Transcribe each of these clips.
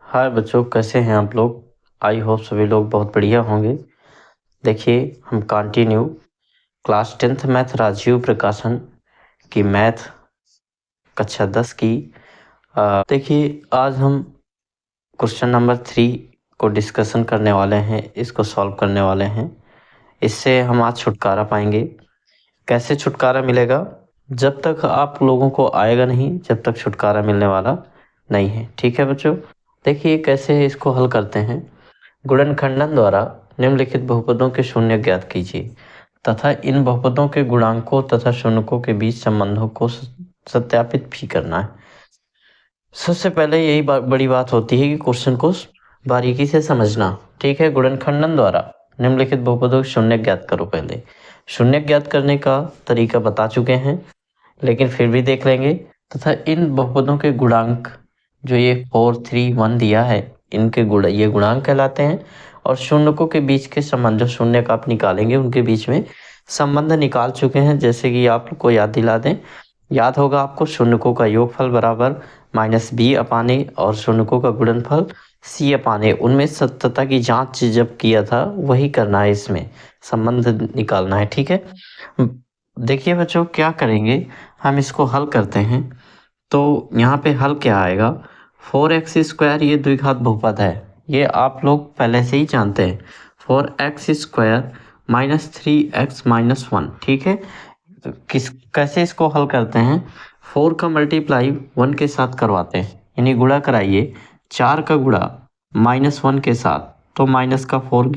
हाय बच्चों, कैसे हैं आप लोग। आई होप सभी लोग बहुत बढ़िया होंगे। देखिए, हम continue class 10th math Rajiv प्रकाशन की मैथ कक्षा 10 की देखिए, आज हम क्वेश्चन नंबर 3 को डिस्कशन करने वाले हैं, इसको सॉल्व करने वाले हैं। इससे हम आज छुटकारा पाएंगे। कैसे छुटकारा मिलेगा? जब तक आप लोगों को आएगा नहीं, जब तक छुटकारा मिलने वाला नहीं है। ठीक है बच्चों, देखिए कैसे इसको हल करते हैं। गुणनखंडन द्वारा निम्नलिखित बहुपदों के शून्य ज्ञात कीजिए तथा इन बहुपदों के गुणांकों तथा शून्यकों के बीच संबंधों को सत्यापित भी करना है। सबसे पहले यही बड़ी बात होती है कि क्वेश्चन को बारीकी से समझना। ठीक है, गुणनखंडन द्वारा निम्नलिखित बहुपदों के शून्य ज्ञात करो। पहले शून्य ज्ञात करने का तरीका बता चुके हैं, लेकिन फिर भी देख लेंगे। तथा इन बहुपदों के गुणांक जो ये 4, 3, 1 दिया है, इनके ये गुणांक कहलाते हैं। और शून्यकों के बीच के संबंध जो शून्य का आप निकालेंगे, उनके बीच में संबंध निकाल चुके हैं। जैसे कि आप को याद दिला दें, याद होगा आपको, शून्यकों का योगफल बराबर -b अपान a और शून्यकों का गुणनफल c अपान a। उनमें सत्यता की जांच जब किया था वही करना है, इसमें संबंध निकालना है। ठीक है, देखिए बच्चों क्या करेंगे, हम इसको हल करते हैं। तो यहाँ पे हल क्या आएगा, 4x² ये द्विघात बहुपद है, ये आप लोग पहले से ही जानते हैं। 4x² -3x - 1। ठीक है, कैसे इसको हल करते हैं, 4 का मल्टीप्लाई 1 के साथ करवाते हैं, यानी गुणा कराइए 4 का गुणा -1 के साथ, तो -4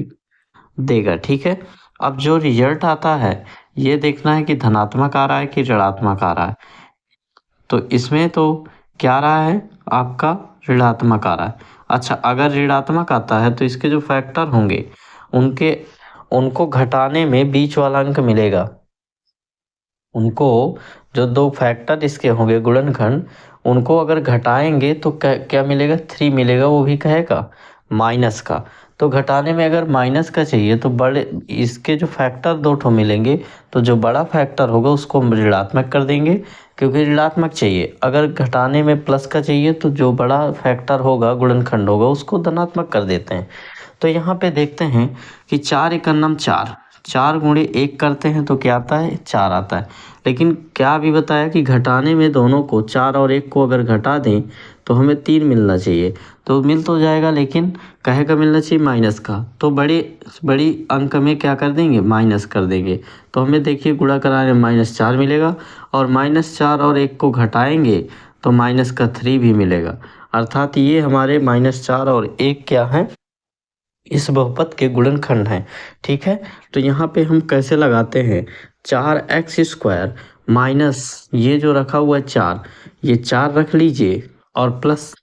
देगा। ठीक है, अब जो रिजल्ट आता है ये देखना है कि धनात्मक आ रहा है कि ऋणात्मक आ रहा है। तो इसमें तो क्या आ रहा है, आपका ऋणात्मक आ रहा है। अच्छा, अगर ऋणात्मक आता है तो इसके जो फैक्टर होंगे उनको घटाने में बीच वाला अंक मिलेगा। उनको जो दो फैक्टर इसके होंगे गुणनखंड, उनको अगर घटाएंगे तो क्या मिलेगा, 3 मिलेगा, वो भी कहेगा माइनस का। तो घटाने में अगर माइनस का चाहिए तो बड़े इसके जो फैक्टर दो ठो मिलेंगे, तो जो बड़ा फैक्टर होगा उसको ऋणात्मक कर देंगे, क्योंकि ऋणात्मक चाहिए। अगर घटाने में प्लस का चाहिए तो जो बड़ा फैक्टर होगा, गुणनखंड होगा, उसको धनात्मक कर देते हैं। तो यहाँ पे देखते हैं कि 4 एकन्नम 4, 4 गुणे 1 करते हैं तो क्या आता है, 4 आता है। लेकिन क्या भी बताया कि घटाने में दोनों को, 4 और 1 को अगर घटा दें तो हमें 3 मिलना चाहिए। तो मिल तो जाएगा, लेकिन कहे का मिलना चाहिए माइनस का। तो बड़ी अंक में क्या कर देंगे, माइनस कर देंगे। तो हमें देखिए गुणा कराने में -4 मिलेगा, और -4 और 1 को घटाएंगे तो -3 भी मिलेगा। अर्थात ये हमारे -4 और 1 क्या है, इस बहुपद के गुणनखंड हैं। ठीक है, तो यहाँ पे हम कैसे लगाते हैं, 4x² माइनस ये जो रखा हुआ है 4, ये 4 रख लीजिए और प्लस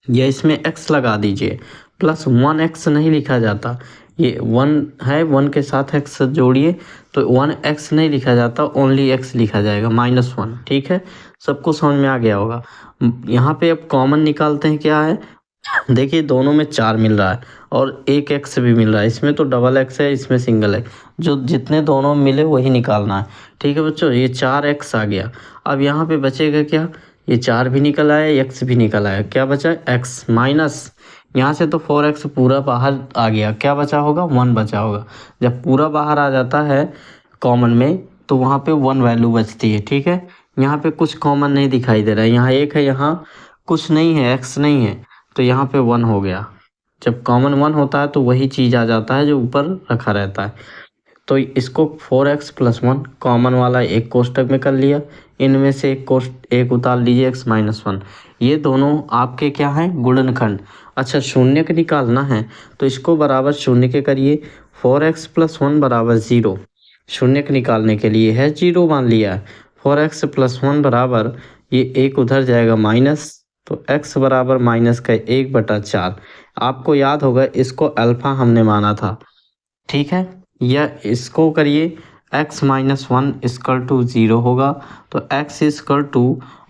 या इसमें x लगा दीजिए। प्लस 1x नहीं लिखा जाता, ये 1 है, 1 के साथ x जोड़िए तो 1x नहीं लिखा जाता, ओनली x लिखा जाएगा, -1। ठीक है, सबको समझ में आ गया होगा। यहाँ पे अब कॉमन निकालते हैं, क्या है, देखिए दोनों में 4 मिल रहा है और एक x भी मिल रहा है, इसमें तो डबल x है, इसमें सिंगल है, जो जितने दोनों मिले वही निकालना है। ठीक है बच्चों, ये 4x आ गया। अब यहाँ पे बचेगा क्या, ये 4 भी निकल आया, x भी निकल आया, क्या बचा, x माइनस यहाँ से तो 4x पूरा बाहर आ गया, क्या बचा होगा, 1 बचा होगा। जब पूरा बाहर आ जाता है कॉमन में तो वहाँ पे 1 वैल्यू बचती है। ठीक है, यहाँ पे कुछ कॉमन नहीं दिखाई दे रहा है, यहाँ 1 है, यहाँ कुछ नहीं है, x नहीं है, तो यहाँ पे 1 हो गया। जब कॉमन 1 होता है तो वही चीज़ आ जाता है जो ऊपर रखा रहता है। तो इसको 4x + 1 कॉमन वाला एक कोष्टक में कर लिया, इनमें से एक उतार लीजिए, x - 1। ये दोनों आपके क्या हैं, गुणनखंड। अच्छा, शून्य के निकालना है तो इसको बराबर शून्य के करिए, 4x + 1 बराबर 0। शून्य के निकालने के लिए है 0 मान लिया। 4x + 1 बराबर, ये एक उधर जाएगा माइनस, तो x बराबर -1/4। आपको याद होगा इसको अल्फा हमने माना था। ठीक है, या इसको करिए, x - 1 = 0 होगा, तो x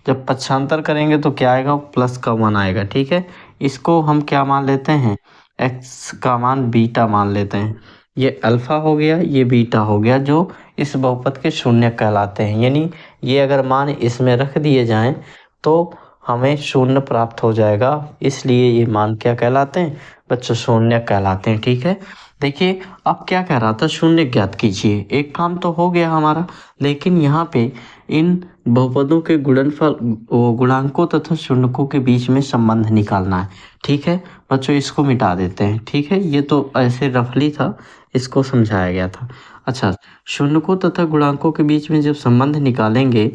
जब पक्षांतर करेंगे तो क्या आएगा, +1 आएगा। ठीक है, इसको हम क्या मान लेते हैं, x का मान बीटा मान लेते हैं। ये अल्फा हो गया, ये बीटा हो गया, जो इस बहुपद के शून्य कहलाते हैं। यानी ये अगर मान इसमें रख दिए जाएं तो हमें शून्य प्राप्त हो जाएगा। इसलिए ये मान क्या कहलाते हैं बच्चों, शून्य कहलाते हैं। ठीक है, देखिए अब क्या कह रहा था, शून्य ज्ञात कीजिए। एक काम तो हो गया हमारा, लेकिन यहाँ पे इन बहुपदों के गुणनफल गुणांकों तथा शून्यकों के बीच में संबंध निकालना है। ठीक है बच्चों, इसको मिटा देते हैं। ठीक है, ये तो ऐसे रफली था, इसको समझाया गया था। अच्छा, शून्यकों तथा गुणांकों के बीच में जब संबंध निकालेंगे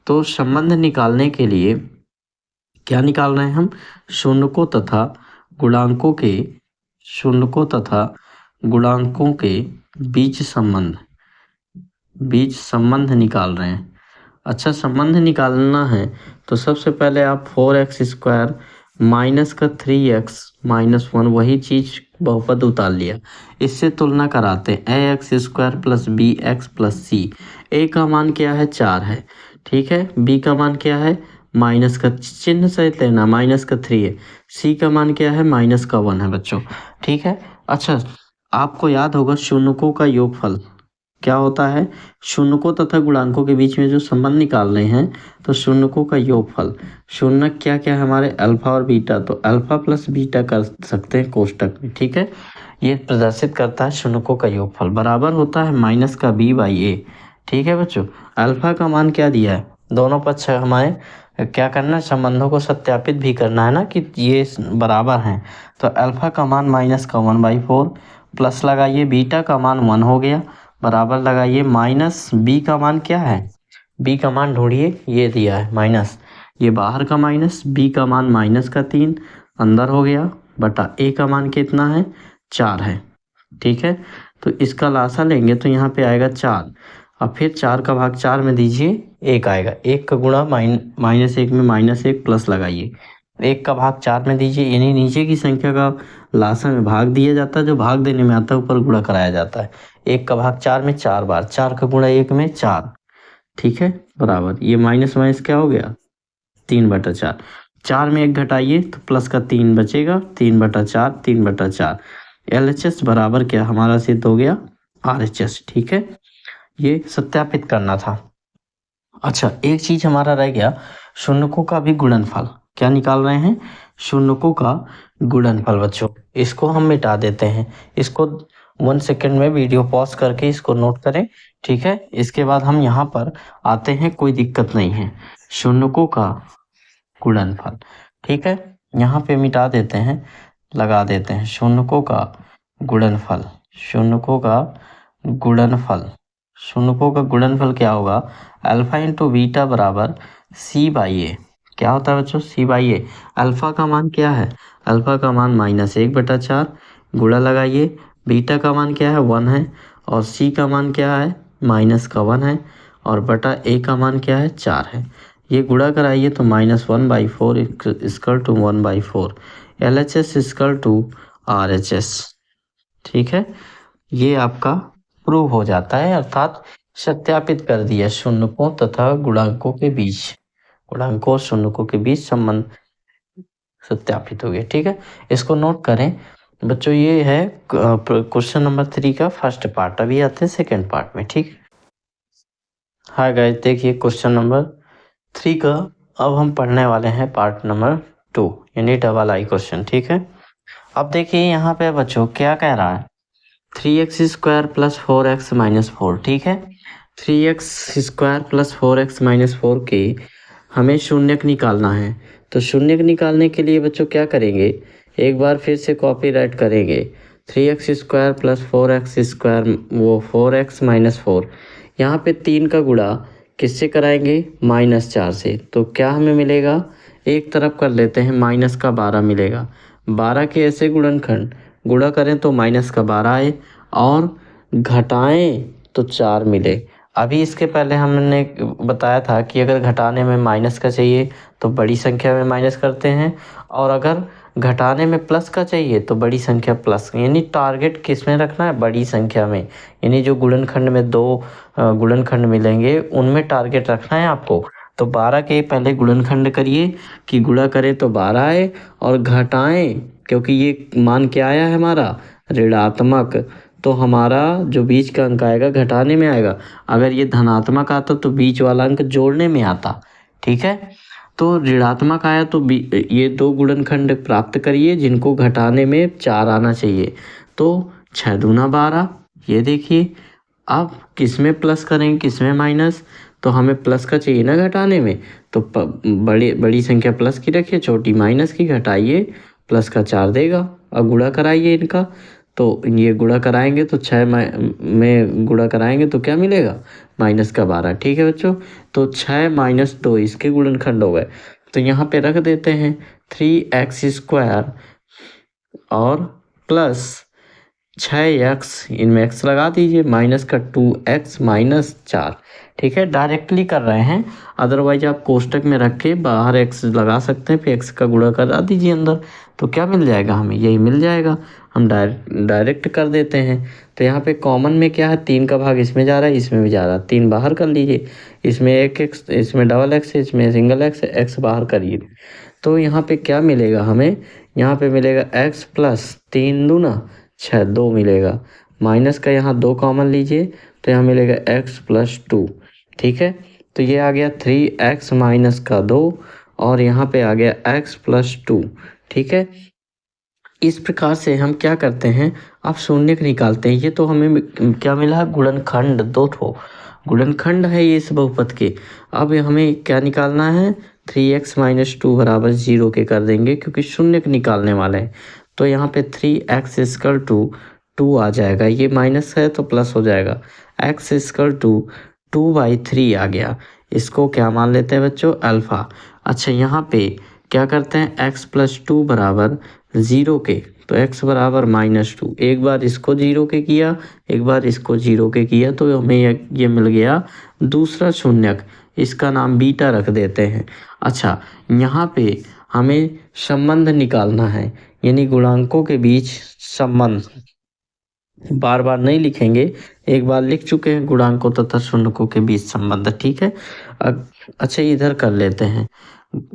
तो संबंध निकालने के लिए क्या निकाल रहे हैं हम, शून्यकों तथा गुणांकों के शून्यकों तथा गुणांकों के बीच संबंध निकाल रहे हैं। अच्छा, संबंध निकालना है तो सबसे पहले आप 4x² माइनस का 3x माइनस 1 वही चीज बहुपद उतार लिया। इससे तुलना कराते हैं ax² plus bx plus c। a का मान क्या है, 4 है। ठीक है, b का मान क्या है, माइनस का चिन्ह सहित लेना, माइनस का 3 है। c का मान क्या है, माइनस का 1 है बच्चों। ठीक है, अच्छा आपको याद होगा शून्यकों का योगफल क्या होता है, शून्यकों तथा गुणांकों के बीच में जो संबंध निकाल रहे हैं तो शून्यकों का योगफल, शून्य क्या क्या है हमारे, अल्फा और बीटा, तो अल्फा प्लस बीटा कर सकते हैं कोष्टक में। ठीक है, ये प्रदर्शित करता है शून्यकों का योगफल बराबर होता है माइनस का b/a। ठीक है बच्चों, अल्फा का मान क्या दिया है, दोनों पक्ष हमारे क्या करना है, संबंधों को सत्यापित भी करना है ना कि ये बराबर हैं। तो अल्फा का मान माइनस का 1/4 प्लस लगाइए, बीटा का मान 1 हो गया, बराबर लगाइए माइनस बी का मान क्या है, बी का मान ढूंढिए, ये दिया है माइनस, ये बाहर का माइनस, बी का मान माइनस का 3 अंदर हो गया, बटा ए का मान कितना है, 4 है। ठीक है, तो इसका लासा लेंगे तो यहाँ पे आएगा 4। अब फिर 4 का भाग 4 में दीजिए, 1 आएगा, 1 का गुणा माइनस 1 में माइनस 1 प्लस लगाइए, 1 का भाग 4 में दीजिए, यानी नीचे की संख्या का लासा में भाग दिया जाता है, जो भाग देने में आता है ऊपर गुणा कराया जाता है। 1 का भाग 4 में 4 बार, 4 का गुणा 1 में 4। ठीक है, बराबर, ये माइनस माइनस क्या हो गया, 3/4। 4 में 1 घटाइए तो प्लस का 3 बचेगा, 3/4, 3/4। LHS बराबर क्या हमारा सिद्ध हो गया, RHS। ठीक है, ये सत्यापित करना था। अच्छा, एक चीज हमारा रह गया, शून्यकों का भी गुणनफल, क्या निकाल रहे हैं, शून्यकों का गुणनफल बच्चों। इसको हम मिटा देते हैं, इसको 1 सेकेंड में वीडियो पॉज करके इसको नोट करें। ठीक है, इसके बाद हम यहाँ पर आते हैं, कोई दिक्कत नहीं है, शून्यकों का गुणनफल। ठीक है, यहाँ पे मिटा देते हैं, लगा देते हैं शून्यकों का गुणनफल, शून्यकों का गुणनफल, शून्यकों का गुणनफल क्या होगा, अल्फा इंटू बीटा बराबर c/a। क्या होता है बच्चों, c/a। अल्फा का मान क्या है, अल्फा का मान -1/4, गुणा लगाइए, बीटा का मान क्या है, 1 है, और c का मान क्या है, -1 है, और बटा a का मान क्या है, 4 है। ये गुणा कराइए तो -1/4 equal to 1/4, LHS equal to RHS। ठीक है, ये आपका प्रूव हो जाता है, अर्थात सत्यापित कर दिया शून्यकों तथा गुणांकों के बीच, गुणांकों और शून्यकों के बीच संबंध सत्यापित हो गया। ठीक है, इसको नोट करें बच्चों, ये है क्वेश्चन नंबर 3 का फर्स्ट पार्ट। अभी आते हैं सेकेंड पार्ट में। ठीक, हाय गाइस, देखिए क्वेश्चन नंबर 3 का अब हम पढ़ने वाले हैं पार्ट नंबर 2, यानी डबल आई क्वेश्चन। ठीक है, अब देखिए यहाँ पे बच्चों क्या कह रहा है, 3x² प्लस 4x माइनस 4। ठीक है, 3x² प्लस 4x माइनस 4 के हमें शून्यक निकालना है। तो शून्यक निकालने के लिए बच्चों क्या करेंगे, एक बार फिर से कॉपी राइट करेंगे, 3x² प्लस 4x², वो 4x माइनस 4, यहाँ पे 3 का गुणा किससे कराएंगे, -4 से। तो क्या हमें मिलेगा, एक तरफ कर लेते हैं, माइनस का 12 मिलेगा, 12 के ऐसे गुणनखंड गुणा करें तो माइनस का 12 आए, और घटाएं तो 4 मिले। अभी इसके पहले हमने बताया था कि अगर घटाने में माइनस का चाहिए तो बड़ी संख्या में माइनस करते हैं, और अगर घटाने में प्लस का चाहिए तो बड़ी संख्या प्लस, यानी टारगेट किस में रखना है, बड़ी संख्या में, यानी जो गुणनखंड में 2 गुणनखंड मिलेंगे उनमें टारगेट रखना है आपको। तो 12 के पहले गुणनखंड करिए कि गुणा करें तो 12 आए, और घटाएं क्योंकि ये मान क्या आया है हमारा, ऋणात्मक, तो हमारा जो बीच का अंक आएगा घटाने में आएगा। अगर ये धनात्मक आता तो बीच वाला अंक जोड़ने में आता। ठीक है, तो ऋणात्मक आया तो ये दो गुणनखंड प्राप्त करिए जिनको घटाने में 4 आना चाहिए। तो 6 दूना 12, ये देखिए। अब किस में प्लस करेंगे किस में माइनस, तो हमें प्लस का चाहिए ना घटाने में, तो बड़ी संख्या प्लस की रखिए, छोटी माइनस की, घटाइए, प्लस का 4 देगा। अब गुणा कराइए इनका, तो ये गुणा कराएंगे तो 6 में गुणा कराएंगे तो क्या मिलेगा, माइनस का 12। ठीक है बच्चों, तो 6 माइनस 2 इसके गुणनखंड हो गए। तो यहाँ पे रख देते हैं 3x² और प्लस 6x, इनमें x लगा दीजिए, माइनस का 2x माइनस 4। ठीक है, डायरेक्टली कर रहे हैं, अदरवाइज आप कोष्टक में रख के बाहर x लगा सकते हैं, फिर x का गुणा करा दीजिए अंदर, तो क्या मिल जाएगा हमें, यही मिल जाएगा। हम डायरेक्ट कर देते हैं। तो यहाँ पे कॉमन में क्या है, 3 का भाग इसमें जा रहा है, इसमें भी जा रहा है, 3 बाहर कर लीजिए, इसमें एक x, इसमें डबल x है, इसमें सिंगल x है, x बाहर करिए। तो यहाँ पे क्या मिलेगा हमें, यहाँ पे मिलेगा x प्लस 3 दूना 6, 2 मिलेगा, माइनस का यहाँ 2 कॉमन लीजिए, तो यहाँ मिलेगा x प्लस 2। ठीक है, तो ये आ गया 3x माइनस का 2 और यहाँ पे आ गया x प्लस 2। ठीक है, इस प्रकार से हम क्या करते हैं, आप शून्य निकालते हैं। ये तो हमें क्या मिला, गुणनखंड, 2 ठो गुणनखंड है ये इस बहुपद के। अब हमें क्या निकालना है, 3x माइनस 2 बराबर 0 के कर देंगे, क्योंकि शून्य निकालने वाले हैं। तो यहाँ पे 3x इक्वल टू 2 आ जाएगा, ये माइनस है तो प्लस हो जाएगा, x इक्वल टू 2/3 आ गया। इसको क्या मान लेते हैं बच्चों, अल्फ़ा। अच्छा, यहाँ पे क्या करते हैं, x प्लस 2 बराबर 0 के, तो x बराबर -2, एक बार इसको 0 के किया, एक बार इसको 0 के किया, तो हमें ये मिल गया दूसरा शून्यक, इसका नाम बीटा रख देते हैं। अच्छा, यहाँ पे हमें संबंध निकालना है, यानी गुणांकों के बीच संबंध, बार बार नहीं लिखेंगे, एक बार लिख चुके हैं, गुणांकों तथा शून्यकों के बीच संबंध। ठीक है, अच्छा इधर कर लेते हैं,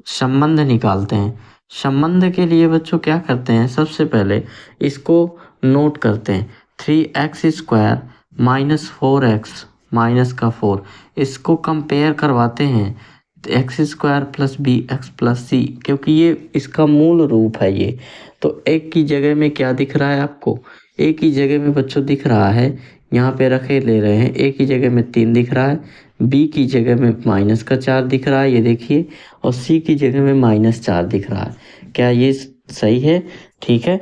संबंध निकालते हैं। संबंध के लिए बच्चों क्या करते हैं, सबसे पहले इसको नोट करते हैं, 3x² माइनस 4x माइनस का 4, इसको कंपेयर करवाते हैं, x² plus bx plus c, क्योंकि ये इसका मूल रूप है ये। तो एक की जगह में क्या दिख रहा है आपको, एक ही जगह में बच्चों दिख रहा है, यहाँ पे रखे ले रहे हैं, एक ही जगह में 3 दिख रहा है, बी की जगह में माइनस का 4 दिख रहा है, ये देखिए, और सी की जगह में -4 दिख रहा है। क्या ये सही है, ठीक है।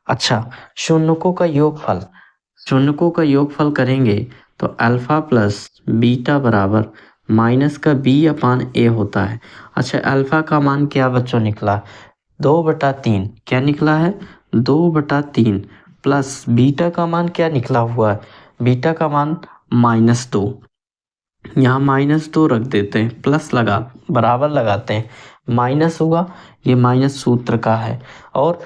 अच्छा, शून्यकों का योगफल, शून्यकों का योगफल करेंगे तो अल्फा प्लस बीटा बराबर माइनस का b/a होता है। अच्छा, अल्फा का मान क्या बच्चों निकला, 2/3, क्या निकला है, 2/3, प्लस बीटा का मान क्या निकला हुआ है, बीटा का मान -2, यहाँ -2 रख देते हैं, प्लस लगा बराबर लगाते हैं, माइनस हुआ, ये माइनस सूत्र का है। और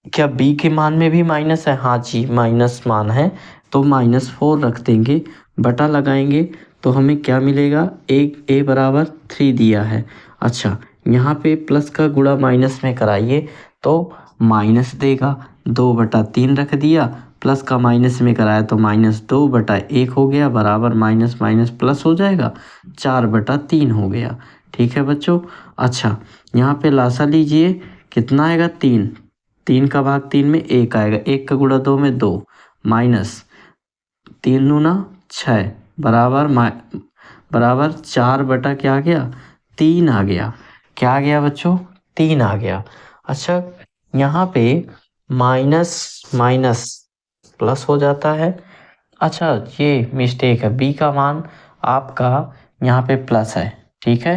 क्या बी के मान में भी माइनस है, हाँ जी माइनस मान है, तो -4 रख देंगे, बटा लगाएंगे तो हमें क्या मिलेगा, एक a बराबर 3 दिया है। अच्छा, यहाँ पे प्लस का गुणा माइनस में कराइए तो माइनस देगा, 2/3 रख दिया, प्लस का माइनस में कराया तो -2/1 हो गया, बराबर माइनस माइनस प्लस हो जाएगा, 4/3 हो गया। ठीक है बच्चों। अच्छा, यहाँ पे लासा लीजिए, कितना आएगा, 3, 3 का भाग 3 में 1 आएगा, 1 का गुणा 2 में 2, माइनस 3 दूना 6 बराबर 4 क्या आ गया, 3 आ गया। क्या आ गया बच्चों, 3 आ गया। अच्छा, यहाँ पे माइनस माइनस प्लस हो जाता है। अच्छा, ये मिस्टेक है, बी का मान आपका यहाँ पे प्लस है, ठीक है,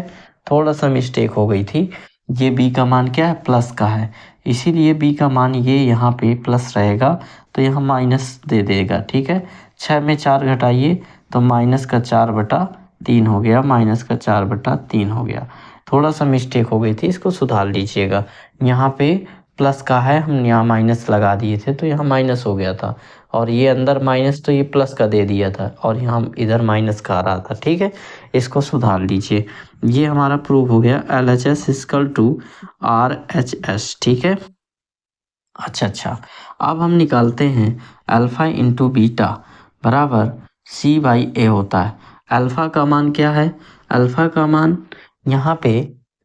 थोड़ा सा मिस्टेक हो गई थी, ये बी का मान क्या है, प्लस का है, इसीलिए बी का मान ये यहाँ पे प्लस रहेगा, तो यहाँ माइनस दे देगा। ठीक है, 6 में 4 घटाइए तो माइनस का 4/3 हो गया, माइनस का 4/3 हो गया, थोड़ा सा मिस्टेक हो गई थी, इसको सुधार लीजिएगा। यहाँ पे प्लस का है, हम यहाँ माइनस लगा दिए थे तो यहाँ माइनस हो गया था, और ये अंदर माइनस तो ये प्लस का दे दिया था, और यहाँ इधर माइनस का आ रहा था। ठीक है, इसको सुधार लीजिए। ये हमारा प्रूव हो गया, LHS इक्वल टू RHS। ठीक है, अच्छा, अब हम निकालते हैं अल्फ़ा इंटू बीटा बराबर C/A होता है। अल्फ़ा का मान क्या है, अल्फ़ा का मान यहाँ पे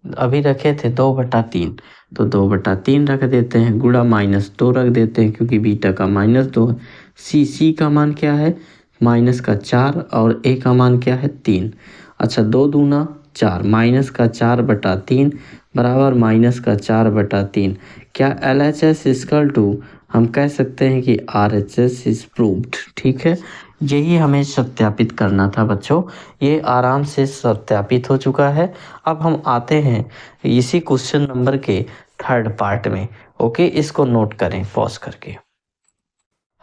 अभी रखे थे 2/3, तो 2/3 रख देते हैं, गुणा -2 रख देते हैं क्योंकि बीटा का -2 है। सी का मान क्या है, -4, और ए का मान क्या है 3। अच्छा, 2 दूना 4, -4/3 बराबर -4/3। क्या LHS इक्वल टू, हम कह सकते हैं कि RHS इज प्रूव्ड। ठीक है, यही हमें सत्यापित करना था बच्चों, ये आराम से सत्यापित हो चुका है। अब हम आते हैं इसी क्वेश्चन नंबर के थर्ड पार्ट में। ओके, इसको नोट करें पॉज करके।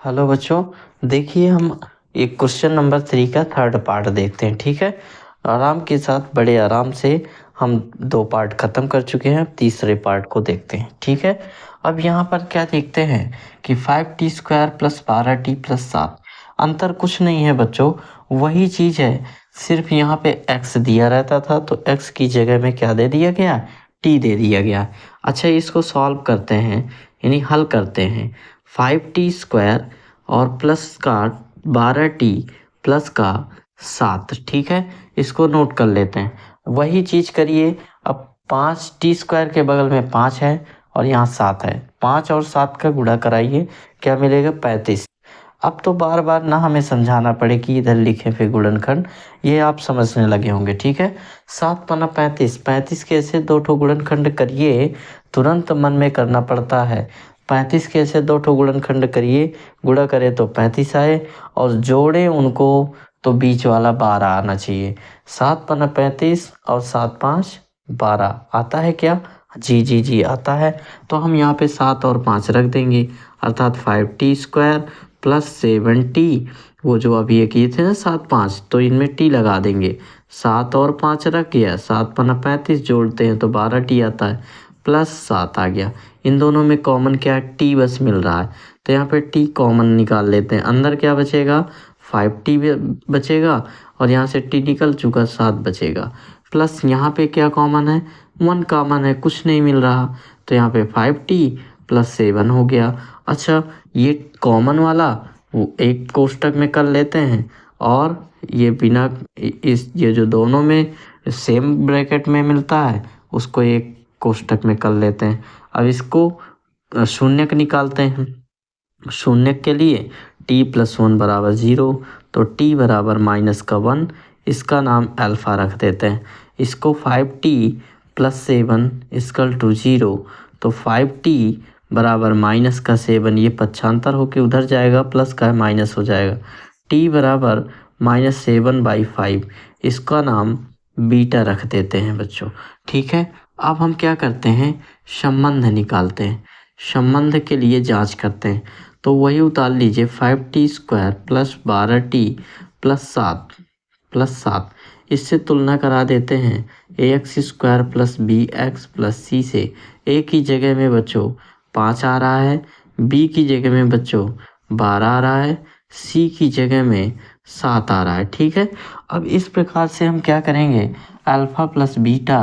हेलो बच्चों, देखिए हम एक क्वेश्चन नंबर 3 का थर्ड पार्ट देखते हैं। ठीक है, आराम के साथ, बड़े आराम से हम 2 पार्ट खत्म कर चुके हैं, तीसरे पार्ट को देखते हैं। ठीक है, अब यहाँ पर क्या देखते हैं कि 5t² + 12t + 7, अंतर कुछ नहीं है बच्चों, वही चीज़ है, सिर्फ यहाँ पे x दिया रहता था तो x की जगह में क्या दे दिया गया, t दे दिया गया। अच्छा, इसको सॉल्व करते हैं, यानी हल करते हैं। 5t² और प्लस का 12t प्लस का 7। ठीक है, इसको नोट कर लेते हैं, वही चीज़ करिए। अब 5t² के बगल में 5 है और यहाँ 7 है, 5 और 7 का गुणा कराइए, क्या मिलेगा 35। अब तो बार बार ना हमें समझाना पड़े कि इधर लिखे फिर गुणनखंड, ये आप समझने लगे होंगे। ठीक है, 7 पन्ना 35, 35 के ऐसे 2 ठो गुणनखंड करिए, तुरंत मन में करना पड़ता है। 35 के ऐसे 2 ठो गुणनखंड करिए, गुणा करें तो 35 आए, और जोड़े उनको तो बीच वाला 12 आना चाहिए। 7 पन्ना 35 और 7 5 12 आता है क्या, जी जी जी आता है। तो हम यहाँ पे 7 और 5 रख देंगे, अर्थात 5t² + 7t, वो जो अभी ये किए थे ना 7 5, तो इनमें t लगा देंगे। 7 और 5 रख गया, 7 पन्ना 35, जोड़ते हैं तो 12t आता है, +7 आ गया। इन दोनों में कॉमन क्या है, t बस मिल रहा है, तो यहाँ पे t कॉमन निकाल लेते हैं। अंदर क्या बचेगा, 5t बचेगा, और यहाँ से t निकल चुका, 7 बचेगा। प्लस यहाँ पे क्या कॉमन है, 1 कॉमन है, कुछ नहीं मिल रहा, तो यहाँ पे 5t + 7 हो गया। अच्छा, ये कॉमन वाला वो एक कोष्टक में कर लेते हैं, और ये बिना इस, ये जो दोनों में सेम ब्रैकेट में मिलता है उसको एक कोष्टक में कर लेते हैं। अब इसको शून्यक निकालते हैं। शून्यक के लिए t + 1 = 0, तो t = -1, इसका नाम अल्फ़ा रख देते हैं। इसको 5t + 7 = 0, तो 5t = -7, ये पक्षांतर होके उधर जाएगा, प्लस का माइनस हो जाएगा। t = -7/5, इसका नाम बीटा रख देते हैं बच्चों। ठीक है, अब हम क्या करते हैं, संबंध निकालते हैं। संबंध के लिए जांच करते हैं, तो वही उतार लीजिए, 5t² + 12t + 7, इससे तुलना करा देते हैं ax² + bx + c से। a की जगह में बच्चों 5 आ रहा है, b की जगह में बच्चों 12 आ रहा है, c की जगह में 7 आ रहा है। ठीक है, अब इस प्रकार से हम क्या करेंगे, अल्फ़ा + बीटा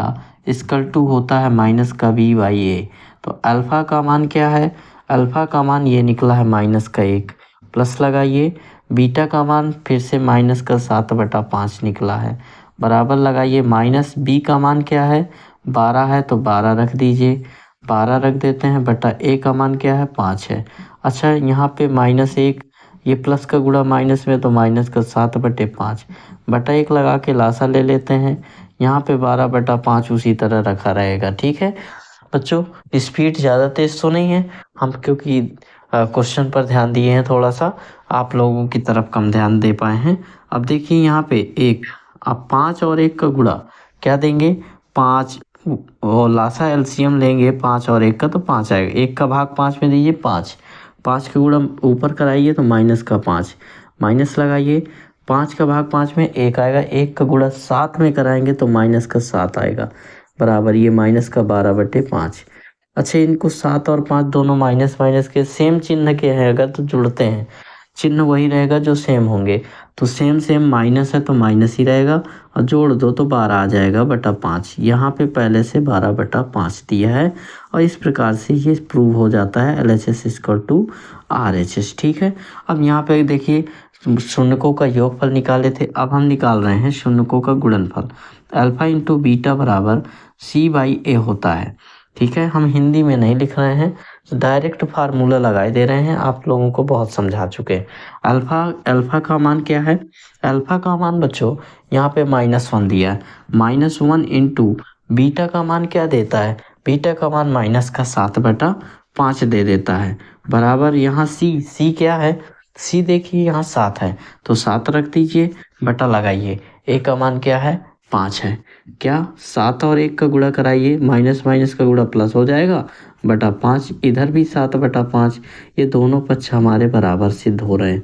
= होता है -b/a। तो अल्फ़ा का मान क्या है, अल्फ़ा का मान ये निकला है -1, प्लस लगाइए, बीटा का मान फिर से -7/5 निकला है, बराबर लगाइए, -b का मान क्या है, 12 है, तो 12 रख दीजिए, 12 रख देते हैं, बटा a का मान क्या है, 5 है। अच्छा, यहाँ पे -1, ये प्लस का गुणा माइनस में, तो -7/5 बटा 1 लगा के लासा ले लेते हैं। यहाँ पे 12/5 उसी तरह रखा रहेगा। ठीक है बच्चों, स्पीड ज़्यादा तेज़ तो नहीं है, हम क्योंकि क्वेश्चन पर ध्यान दिए हैं, थोड़ा सा आप लोगों की तरफ कम ध्यान दे पाए हैं। अब देखिए यहाँ पे एक, अब 5 और 1 का गुणा क्या देंगे, 5, और लासा एलसीएम लेंगे 5 और 1 का, तो 5 आएगा, 1 का भाग 5 में दीजिए 5, 5 का गुणा ऊपर कराइए तो -5, माइनस लगाइए, 5 का भाग 5 में 1 आएगा, 1 का गुणा 7 में कराएंगे तो -7 आएगा, बराबर ये -12/5। अच्छा, इनको 7 और 5 दोनों माइनस माइनस के सेम चिन्ह के हैं, अगर तो जुड़ते हैं, चिन्ह वही रहेगा जो सेम होंगे, तो सेम सेम माइनस है तो माइनस ही रहेगा, और जोड़ दो तो 12 आ जाएगा बटा 5। यहाँ पे पहले से 12/5 दिया है, और इस प्रकार से ये प्रूव हो जाता है LHS = RHS। ठीक है, अब यहाँ पे देखिए शून्यकों का योगफल निकाले थे, अब हम निकाल रहे हैं शून्यकों का गुणनफल। अल्फा इंटू बीटा बराबर C/A होता है। ठीक है, हम हिंदी में नहीं लिख रहे हैं, डायरेक्ट फार्मूला लगाए दे रहे हैं, आप लोगों को बहुत समझा चुके हैं। अल्फा का मान क्या है? अल्फा का मान बच्चों यहाँ पे -1 दिया है, -1 इंटू बीटा का मान क्या देता है? बीटा का मान -7/5 दे देता है, बराबर यहाँ सी क्या है? सी देखिए यहाँ 7 है, तो 7 रख दीजिए, बटा लगाइए, ए का मान क्या है? 5 है। क्या 7 और 1 का गुणा कराइए, माइनस माइनस का गुणा प्लस हो जाएगा, बटा 5, इधर भी 7/5, ये दोनों पक्ष हमारे बराबर सिद्ध हो रहे हैं।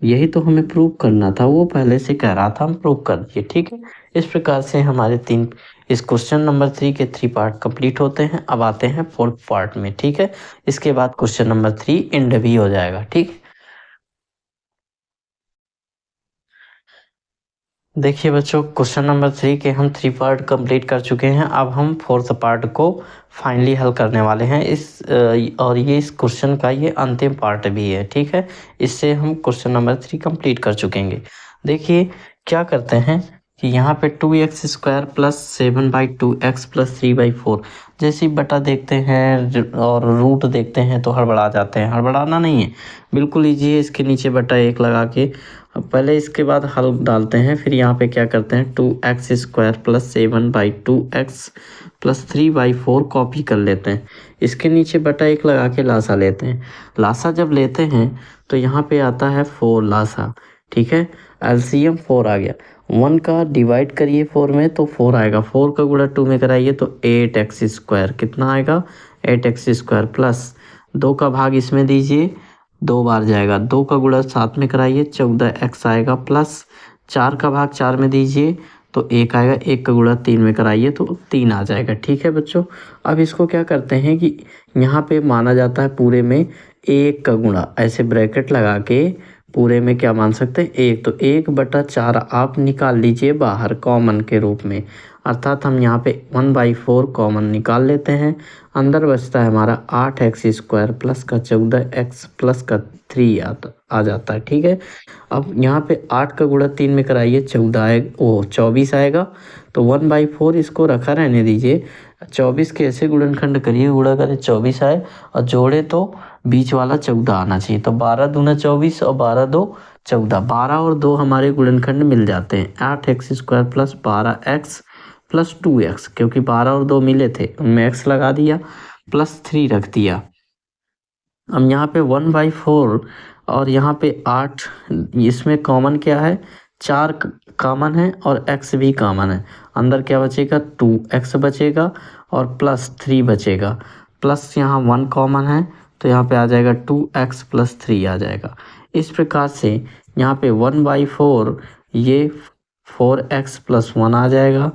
यही तो हमें प्रूव करना था, वो पहले से कह रहा था, हम प्रूव कर दिए। ठीक है, इस प्रकार से हमारे इस क्वेश्चन नंबर 3 के 3 पार्ट कंप्लीट होते हैं। अब आते हैं 4th पार्ट में। ठीक है, इसके बाद क्वेश्चन नंबर 3 एंड भी हो जाएगा। ठीक, देखिए बच्चों, क्वेश्चन नंबर 3 के हम 3 पार्ट कंप्लीट कर चुके हैं। अब हम 4th पार्ट को फाइनली हल करने वाले हैं और ये इस क्वेश्चन का ये अंतिम पार्ट भी है। ठीक है, इससे हम क्वेश्चन नंबर 3 कंप्लीट कर चुकेंगे। देखिए क्या करते हैं कि यहाँ पे 2x² प्लस 7/2x प्लस 3/4 जैसी बटा देखते हैं और रूट देखते हैं तो हड़बड़ा जाते हैं। हड़बड़ाना नहीं है, बिल्कुल ईजी है। इसके नीचे बटा 1 लगा के पहले इसके बाद हल डालते हैं, फिर यहाँ पे क्या करते हैं 2x² plus 7/2x plus 3/4 copy कर लेते हैं। इसके नीचे बटा 1 लगा के लासा लेते हैं। लासा जब लेते हैं तो यहाँ पे आता है 4 लासा। ठीक है, एलसीएम 4 आ गया। 1 का डिवाइड करिए 4 में तो 4 आएगा, 4 का गुणा 2 में कराइए तो 8x², कितना आएगा? 8x² प्लस 2 का भाग इसमें दीजिए, 2 बार जाएगा, 2 का गुणा 7 में कराइए 14x आएगा, प्लस 4 का भाग 4 में दीजिए तो 1 आएगा, 1 का गुणा 3 में कराइए तो 3 आ जाएगा। ठीक है बच्चों, अब इसको क्या करते हैं कि यहाँ पे माना जाता है पूरे में 1 का गुणा, ऐसे ब्रैकेट लगा के पूरे में क्या मान सकते हैं 1, तो 1/4 आप निकाल लीजिए बाहर कॉमन के रूप में, अर्थात हम यहाँ पे 1/4 कॉमन निकाल लेते हैं। अंदर बचता है हमारा 8x² प्लस का 14x प्लस का 3 आ जाता है। ठीक है, अब यहाँ पे 8 का गुणा 3 में कराइए 24 आएगा, तो 1/4 इसको रखा रहने दीजिए। 24 के ऐसे गुणनखंड करिए, गुणा करें 24 आए और जोड़े तो बीच वाला 14 आना चाहिए, तो 12 दूना 24 और 12 2 14, 12 और 2 हमारे गुणनखंड मिल जाते हैं। 8x² plus 12x plus 2x, क्योंकि 12 और 2 मिले थे उनमें x लगा दिया, प्लस 3 रख दिया। अब यहाँ पे 1/4 और यहाँ पे 8, इसमें कॉमन क्या है? 4 कॉमन है और x भी कॉमन है। अंदर क्या बचेगा? 2x बचेगा और प्लस 3 बचेगा, प्लस यहाँ 1 कॉमन है तो यहाँ पे आ जाएगा 2x प्लस 3 आ जाएगा। इस प्रकार से यहाँ पे 1/4 ये 4x प्लस 1 आ जाएगा,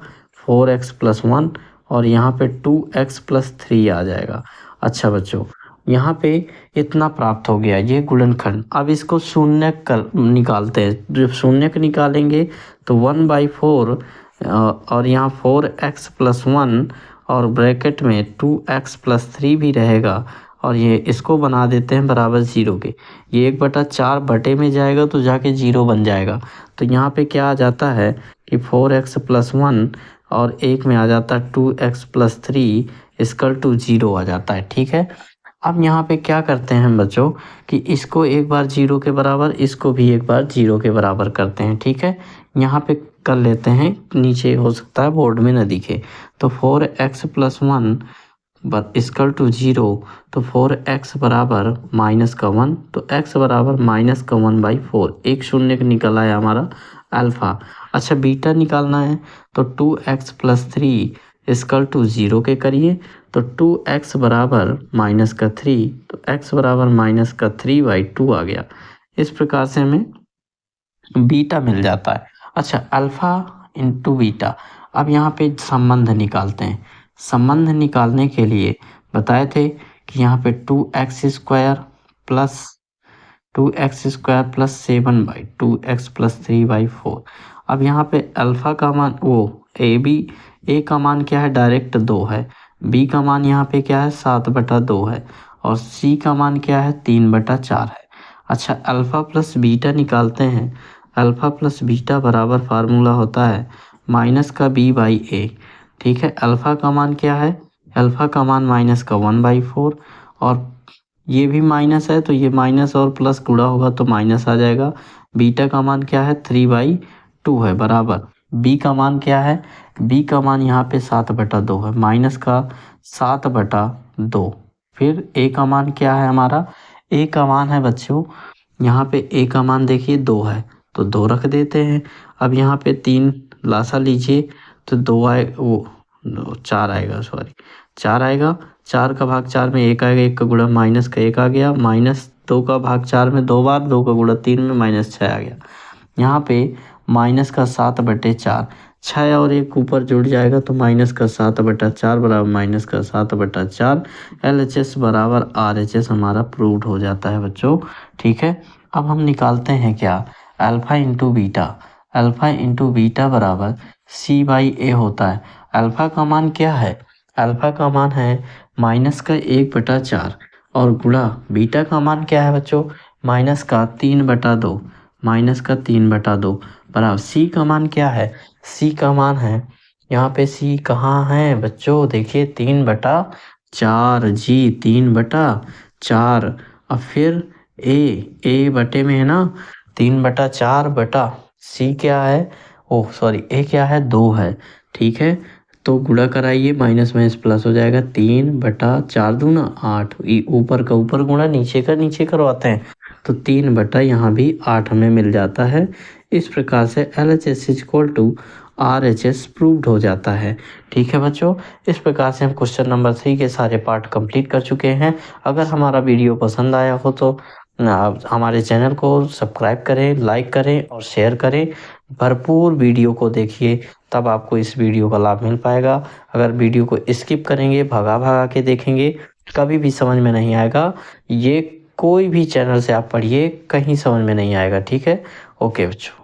4x प्लस 1 और यहाँ पे 2x प्लस 3 आ जाएगा। अच्छा बच्चों, यहाँ पे इतना प्राप्त हो गया ये गुणनखंड। अब इसको शून्य कर निकालते हैं। जब शून्य निकालेंगे तो 1/4 और यहाँ 4x प्लस 1 और ब्रैकेट में 2x प्लस 3 भी रहेगा और ये इसको बना देते हैं बराबर 0 के। ये 1/4 बटे में जाएगा तो जाके 0 बन जाएगा। तो यहाँ पे क्या आ जाता है कि 4x प्लस 1 और 1 में आ जाता है 2x प्लस 3 इक्वल टू 0 आ जाता है। ठीक है, अब यहाँ पे क्या करते हैं बच्चों कि इसको एक बार 0 के बराबर, इसको भी एक बार 0 के बराबर करते हैं। ठीक है, यहाँ पे कर लेते हैं, नीचे हो सकता है बोर्ड में न दिखे, तो 4x प्लस 1 इक्वल टू 0, तो 4x बराबर -1, तो x बराबर -1/4, एक शून्य निकल आया हमारा अल्फ़ा। अच्छा, बीटा निकालना है तो 2x प्लस 3 इक्वल टू 0 के करिए, तो 2x बराबर -3, तो x बराबर -3/2 आ गया। इस प्रकार से हमें बीटा मिल जाता है। अच्छा, अल्फ़ा इंटू बीटा। अब यहाँ पे संबंध निकालते हैं। संबंध निकालने के लिए बताए थे कि यहाँ पे 2x² प्लस 7/2x प्लस 3/4। अब यहाँ पे अल्फ़ा का मान ए का मान क्या है? डायरेक्ट 2 है। बी का मान यहाँ पे क्या है? 7/2 है और सी का मान क्या है? 3/4 है। अच्छा, अल्फ़ा प्लस बीटा निकालते हैं। अल्फ़ा प्लस बीटा बराबर फार्मूला होता है माइनस का बी बाई ए। ठीक है, अल्फ़ा का मान क्या है? अल्फ़ा का मान माइनस का 1/4 और ये भी माइनस है तो ये माइनस और प्लस गुणा होगा तो माइनस आ जाएगा। बीटा का मान क्या है? 3/2 है बराबर। बी का मान क्या है? बी का मान यहाँ पे 7/2 है, माइनस का 7/2। फिर ए का मान क्या है हमारा? ए का मान है बच्चों, यहाँ पे ए का मान देखिए 2 है तो 2 रख देते हैं। अब यहाँ पे 3 लासा लीजिए तो 2 आए, वो 4 आएगा, सॉरी 4 आएगा। 4 का भाग 4 में 1 आएगा, 1 का गुणा माइनस का 1 आ गया, माइनस 2 का भाग 4 में 2 बार, 2 का गुणा 3 में -6 आ गया। यहाँ पे माइनस का 7/4, 6 और 1 ऊपर जुड़ जाएगा तो माइनस का 7/4 बराबर माइनस का 7/4। LHS बराबर RHS हमारा प्रूव्ड हो जाता है बच्चों। ठीक है, अब हम निकालते हैं क्या? Alpha into beta. Alpha into beta बराबर C/A होता है। अल्फ़ा का मान क्या है? अल्फ़ा का मान है माइनस का 1/4 और गुणा बीटा का मान क्या है बच्चों? माइनस का 3/2, माइनस का 3/2 बराबर सी का मान क्या है? सी का मान है, यहाँ पे सी कहाँ है बच्चों? देखिए 3/4 जी, 3/4। अब फिर ए बटे में है ना, 3/4 बटा सी क्या है? ओह सॉरी, ए क्या है? 2 है। ठीक है, तो गुणा कराइए, माइनस माइनस प्लस हो जाएगा, 3/4 दूना 8, ऊपर का ऊपर गुणा नीचे का नीचे करवाते हैं तो 3 यहाँ भी 8 हमें मिल जाता है। इस प्रकार से LHS equal to RHS proved हो जाता है। ठीक है बच्चों, इस प्रकार से हम क्वेश्चन नंबर 3 के सारे पार्ट कंप्लीट कर चुके हैं। अगर हमारा वीडियो पसंद आया हो तो आप हमारे चैनल को सब्सक्राइब करें, लाइक करें और शेयर करें। भरपूर वीडियो को देखिए, तब आपको इस वीडियो का लाभ मिल पाएगा। अगर वीडियो को स्किप करेंगे, भगा भगा के देखेंगे, कभी भी समझ में नहीं आएगा। ये कोई भी चैनल से आप पढ़िए, कहीं समझ में नहीं आएगा। ठीक है, ओके बच्चों।